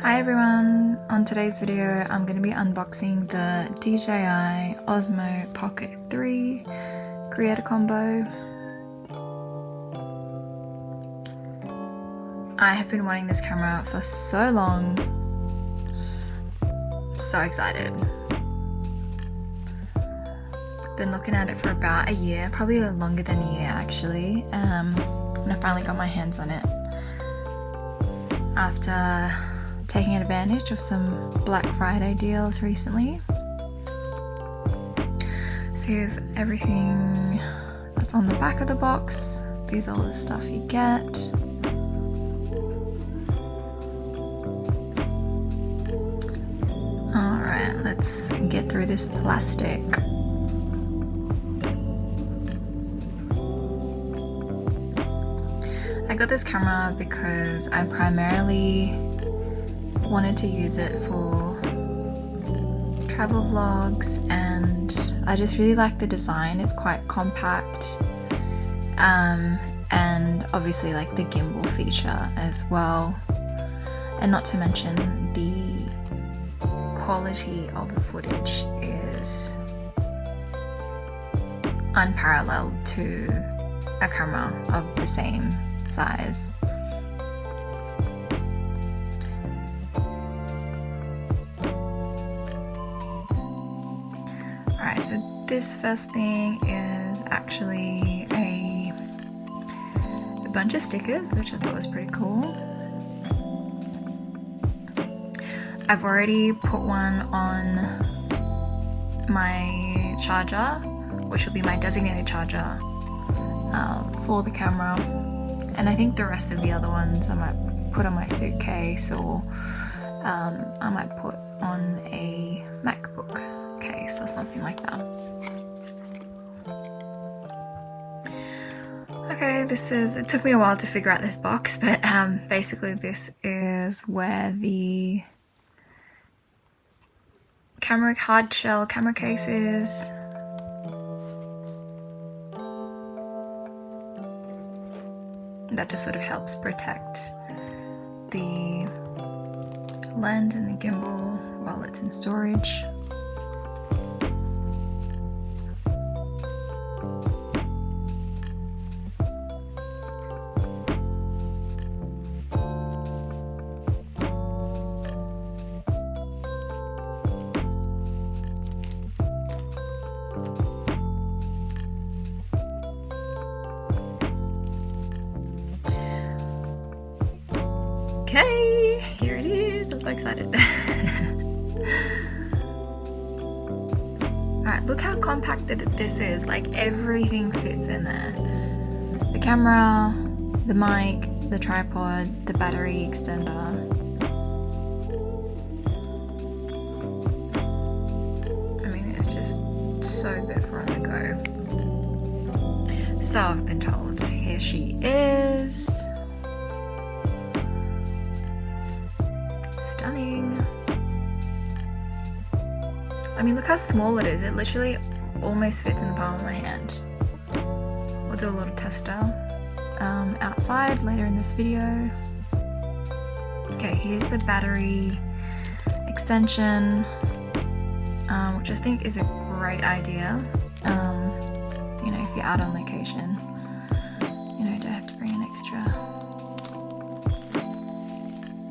Hi everyone! On today's video I'm going to be unboxing the DJI Osmo Pocket 3 Creator Combo. I have been wanting this camera for so long. So excited. Been looking at it for about a year, probably longer than a year actually, and I finally got my hands on it after taking advantage of some Black Friday deals recently. So here's everything that's on the back of the box. These are all the stuff you get. Alright, let's get through this plastic. I got this camera because I primarily wanted to use it for travel vlogs, and I just really like the design. It's quite compact, and obviously like the gimbal feature as well, and not to mention the quality of the footage is unparalleled to a camera of the same size. Alright, so this first thing is actually a bunch of stickers, which I thought was pretty cool. I've already put one on my charger, which will be my designated charger for the camera, and I think the rest of the other ones I might put on my suitcase, or I might put on a MacBook case or something like that. Okay, it took me a while to figure out this box, but basically this is where the hard shell camera case is. That just sort of helps protect the lens and the gimbal while it's in storage. Okay, here it is. I'm so excited. Alright, look how compact this is. Like, everything fits in there. The camera, the mic, the tripod, the battery extender. I mean, it's just so good for on the go. So I've been told. Here she is. Stunning. I mean, look how small it is. It literally almost fits in the palm of my hand. We'll do a little tester outside later in this video. Okay, here's the battery extension, which I think is a great idea. You know, if you're out on location, you know, don't have to bring an extra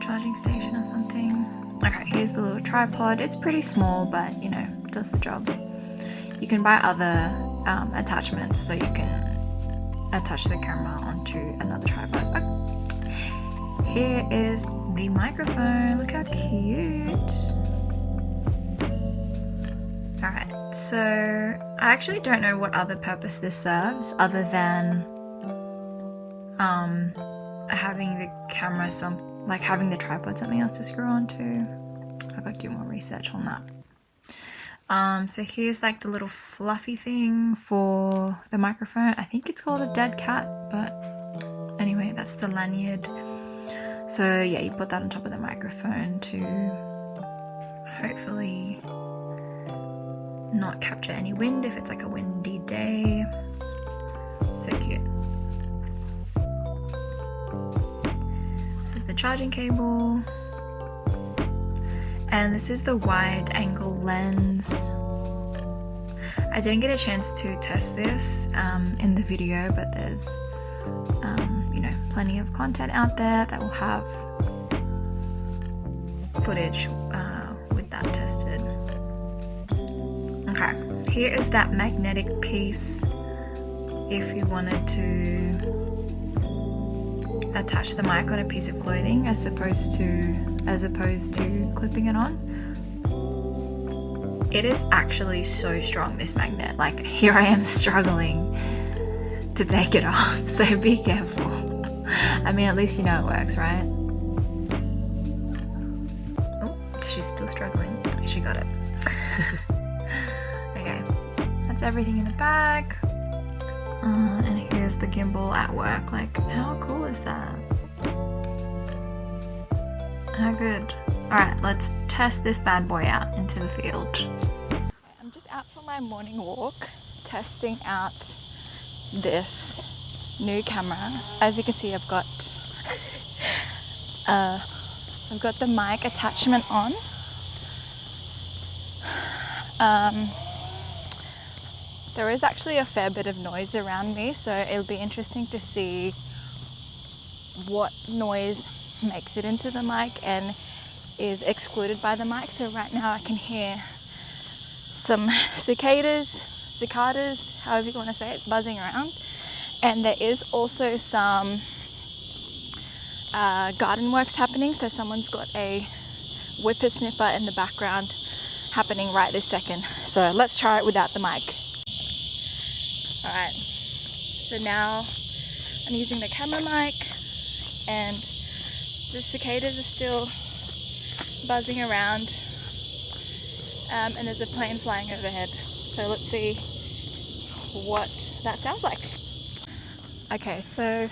charging station or something. Okay, here's the little tripod. It's pretty small, but you know, does the job. You can buy other attachments so you can attach the camera onto another tripod. But here is the microphone. Look how cute. Alright, so I actually don't know what other purpose this serves other than having the camera having the tripod something else to screw onto. I gotta do more research on that. So here's like the little fluffy thing for the microphone. I think it's called a dead cat, but anyway, that's the lanyard. So yeah, you put that on top of the microphone to hopefully not capture any wind if it's like a windy day. So cute. There's the charging cable. And this is the wide angle lens. I didn't get a chance to test this in the video, but there's you know, plenty of content out there that will have footage with that tested. Okay, here is that magnetic piece if you wanted to attach the mic on a piece of clothing as opposed to clipping it on. It is actually so strong, this magnet. Like, here I am struggling to take it off, so be careful. I mean, at least you know it works, right? Oh, she's still struggling. She got it. Okay, that's everything in the bag. And here's the gimbal at work. Like, how cool is that? How good. Alright, let's test this bad boy out into the field. I'm just out for my morning walk, testing out this new camera. As you can see, I've got the mic attachment on. There is actually a fair bit of noise around me, so it'll be interesting to see what noise makes it into the mic and is excluded by the mic. So right now I can hear some cicadas, however you want to say it, buzzing around. And there is also some garden works happening, so someone's got a whippersnapper in the background happening right this second. So let's try it without the mic. Alright, so now I'm using the camera mic and the cicadas are still buzzing around, and there's a plane flying overhead. So let's see what that sounds like. Okay, so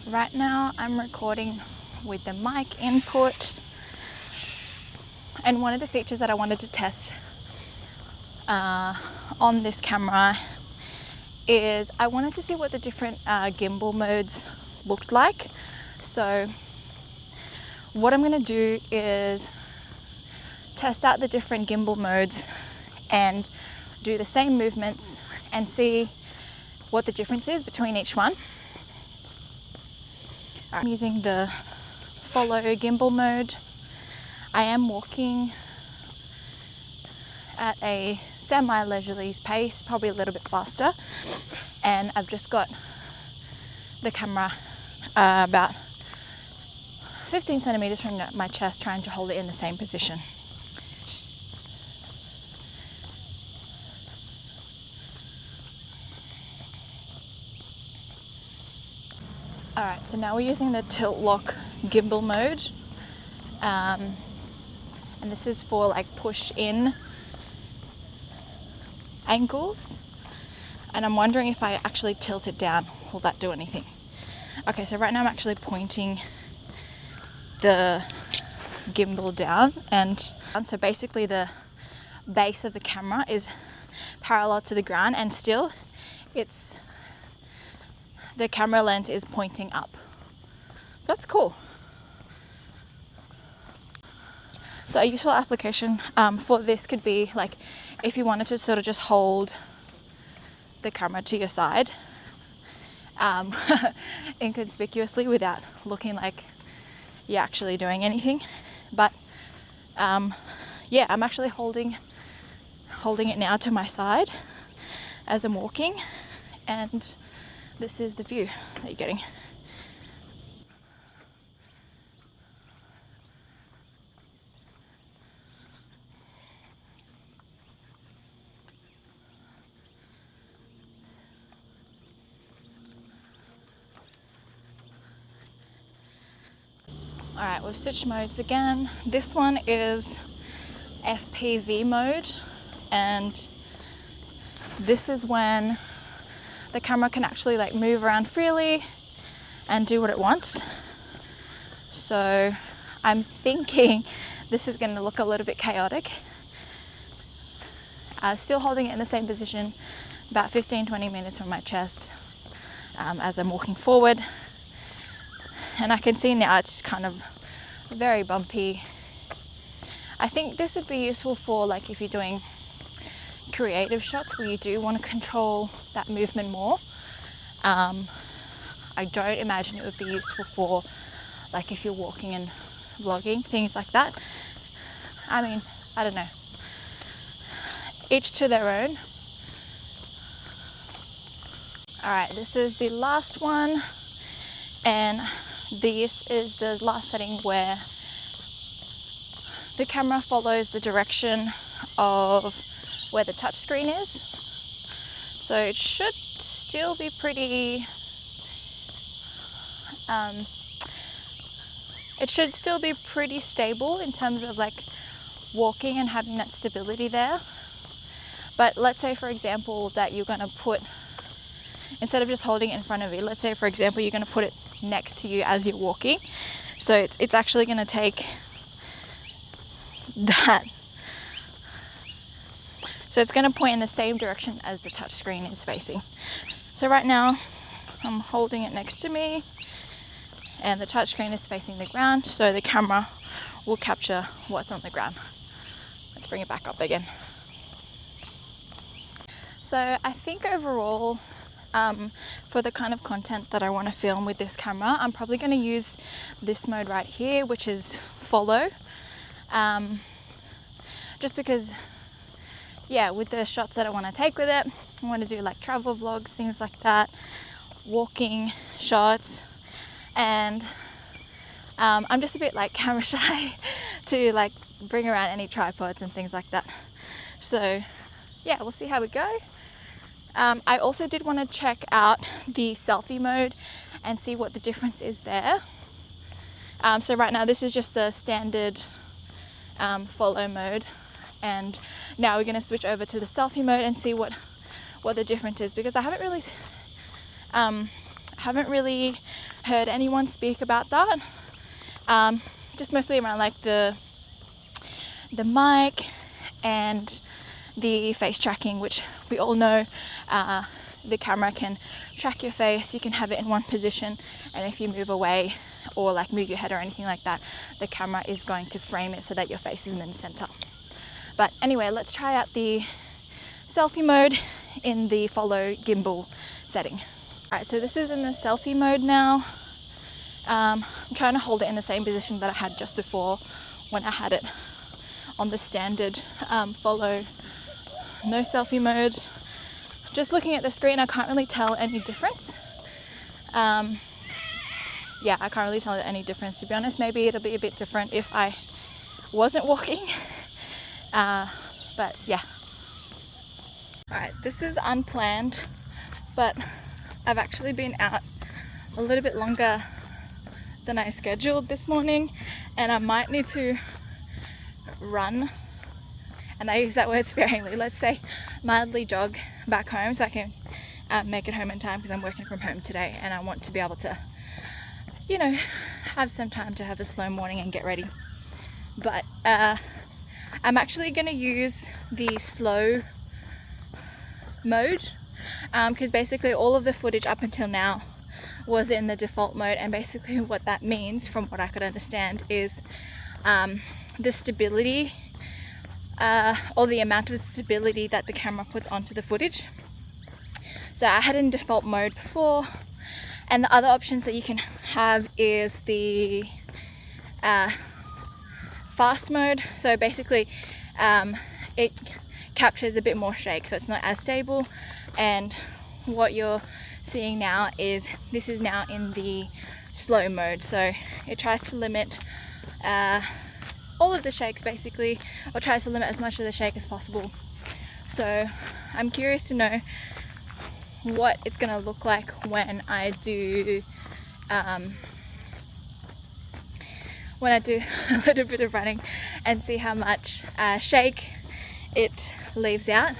right now I'm recording with the mic input, and one of the features that I wanted to test on this camera is I wanted to see what the different gimbal modes looked like. So what I'm going to do is test out the different gimbal modes and do the same movements and see what the difference is between each one. I'm using the follow gimbal mode. I am walking at a semi-leisurely pace, probably a little bit faster, and I've just got the camera about 15 centimeters from my chest, trying to hold it in the same position. Alright, so now we're using the tilt lock gimbal mode, and this is for like push in angles, and I'm wondering if I actually tilt it down, will that do anything? Okay, so right now I'm actually pointing the gimbal down, and so basically the base of the camera is parallel to the ground, and still the camera lens is pointing up. So that's cool. So a useful application for this could be like if you wanted to sort of just hold the camera to your side inconspicuously without looking like you're actually doing anything. But yeah, I'm actually holding it now to my side as I'm walking, and this is the view that you're getting. Alright, we've switched modes again. This one is FPV mode, and this is when the camera can actually like move around freely and do what it wants. So I'm thinking this is going to look a little bit chaotic. Still holding it in the same position, about 15-20 meters from my chest as I'm walking forward. And I can see now it's kind of very bumpy I think this would be useful for like if you're doing creative shots where you do want to control that movement more. I don't imagine it would be useful for like if you're walking and vlogging, things like that. I mean, I don't know. Each to their own. Alright, this is the last one, and this is the last setting where the camera follows the direction of where the touchscreen is. So it should still be pretty stable in terms of like walking and having that stability there. But let's say, for example, that you're going to put, instead of just holding it in front of you, let's say, for example, you're going to put it next to you as you're walking. So it's actually going to take that. So it's going to point in the same direction as the touchscreen is facing. So right now, I'm holding it next to me, and the touchscreen is facing the ground, so the camera will capture what's on the ground. Let's bring it back up again. So I think overall, for the kind of content that I want to film with this camera, I'm probably going to use this mode right here, which is follow. Just because, yeah, with the shots that I want to take with it, I want to do like travel vlogs, things like that, walking shots, and I'm just a bit like camera shy to like bring around any tripods and things like that. So yeah, we'll see how we go. I also did want to check out the selfie mode and see what the difference is there. So right now this is just the standard follow mode, and now we're going to switch over to the selfie mode and see what the difference is, because I haven't really heard anyone speak about that. Just mostly around like the mic and the face tracking, which we all know the camera can track your face. You can have it in one position, and if you move away or like move your head or anything like that, the camera is going to frame it so that your face is in the center. But anyway, let's try out the selfie mode in the follow gimbal setting. Alright, so this is in the selfie mode now. I'm trying to hold it in the same position that I had just before when I had it on the standard follow no selfie mode. Just looking at the screen, I can't really tell any difference. Yeah, I can't really tell any difference, to be honest. Maybe it'll be a bit different if I wasn't walking. But yeah. Alright, this is unplanned, but I've actually been out a little bit longer than I scheduled this morning, and I might need to run, and I use that word sparingly, let's say mildly jog back home so I can make it home in time, because I'm working from home today and I want to be able to, you know, have some time to have a slow morning and get ready. But I'm actually going to use the slow mode, because basically all of the footage up until now was in the default mode, and basically what that means, from what I could understand, is the stability or the amount of stability that the camera puts onto the footage. So I had it in default mode before, and the other options that you can have is the fast mode. So basically it captures a bit more shake, so it's not as stable, and what you're seeing now is this is now in the slow mode, so it tries to limit all of the shakes basically, or tries to limit as much of the shake as possible. So I'm curious to know what it's going to look like when I do a little bit of running, and see how much shake it leaves out.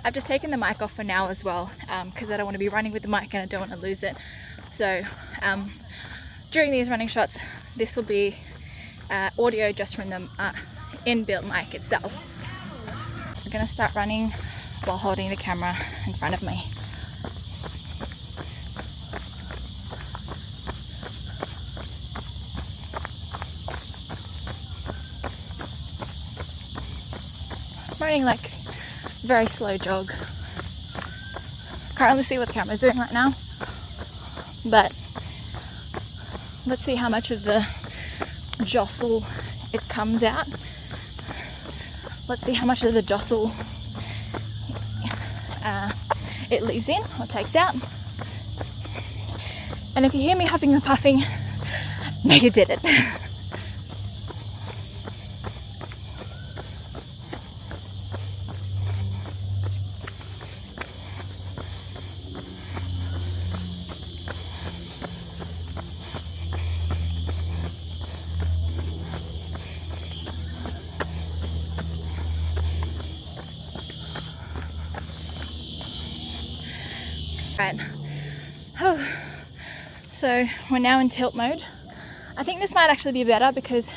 I've just taken the mic off for now as well, because I don't want to be running with the mic and I don't want to lose it. So during these running shots, this will be audio just from the inbuilt mic itself. We're going to start running while holding the camera in front of me. running like very slow jog. Can't really see what the camera's doing right now, but let's see how much of the jostle it comes out. Let's see how much of the jostle it leaves in or takes out. And if you hear me huffing and puffing, no, you did it. Right. Oh. So we're now in tilt mode. I think this might actually be better because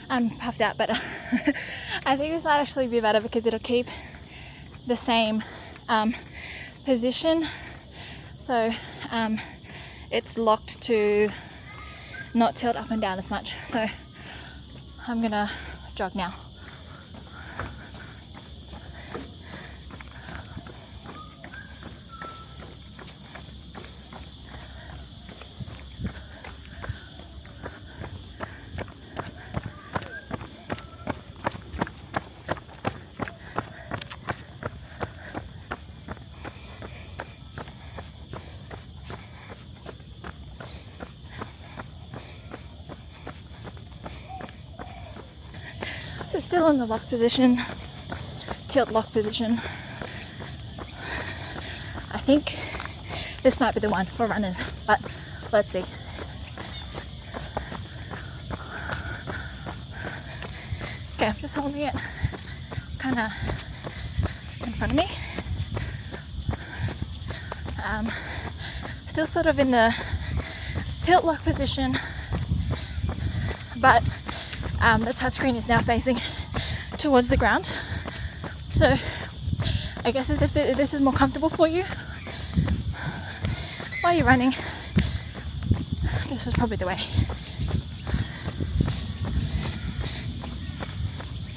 I'm puffed out, but I think this might actually be better because it'll keep the same position. So it's locked to not tilt up and down as much. So I'm gonna jog now. So still in the lock position, tilt lock position. I think this might be the one for runners, but let's see. Okay, I'm just holding it kind of in front of me. Still sort of in the tilt lock position, but the touchscreen is now facing towards the ground. So I guess if this is more comfortable for you while you're running, this is probably the way.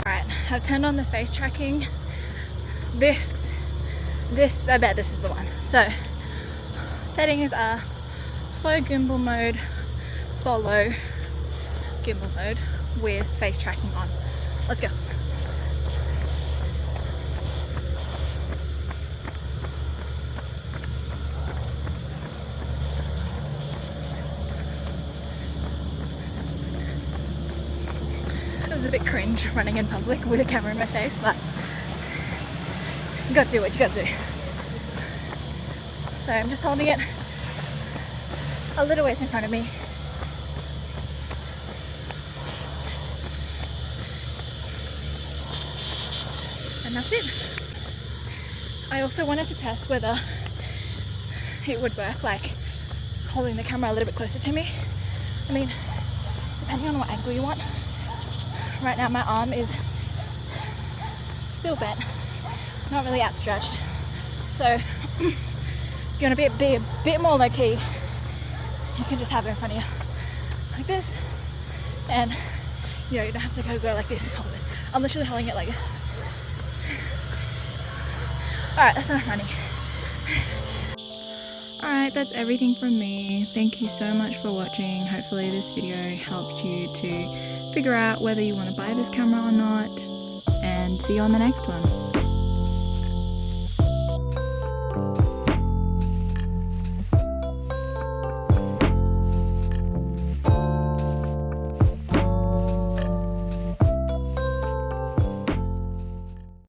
Alright, I've turned on the face tracking. This, I bet this is the one. So settings are slow gimbal mode, follow gimbal mode with face tracking on. Let's go. It was a bit cringe running in public with a camera in my face, but you gotta do what you gotta do. So I'm just holding it a little ways in front of me. And that's it. I also wanted to test whether it would work, like holding the camera a little bit closer to me. I mean, depending on what angle you want. Right now my arm is still bent, not really outstretched. So if you want to be a bit more low key, you can just have it in front of you like this, and you know, you don't have to go like this. Hold it. I'm literally holding it like this. Alright, that's enough running. Alright, that's everything from me. Thank you so much for watching. Hopefully this video helped you to figure out whether you want to buy this camera or not, and see you on the next one.